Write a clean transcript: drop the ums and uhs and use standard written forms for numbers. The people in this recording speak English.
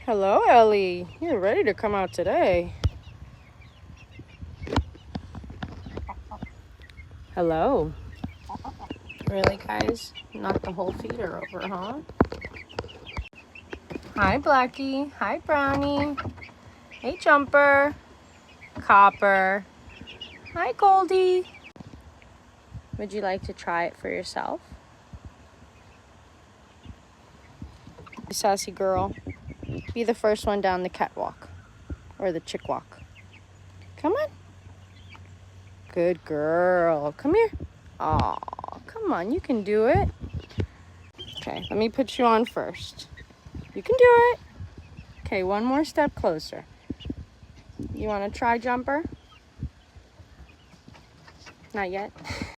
Hello, Ellie. You're ready to come out today. Hello. Really, guys? Knock the whole feeder over, huh? Hi, Blackie. Hi, Brownie. Hey, Jumper. Copper. Hi, Goldie. Would you like to try it for yourself? Sassy girl. Be the first one down the catwalk. Or the chick walk. Come on. Good girl. Come here. Aw, come on. You can do it. Okay, let me put you on first. You can do it. Okay, one more step closer. You want to try, Jumper? Not yet?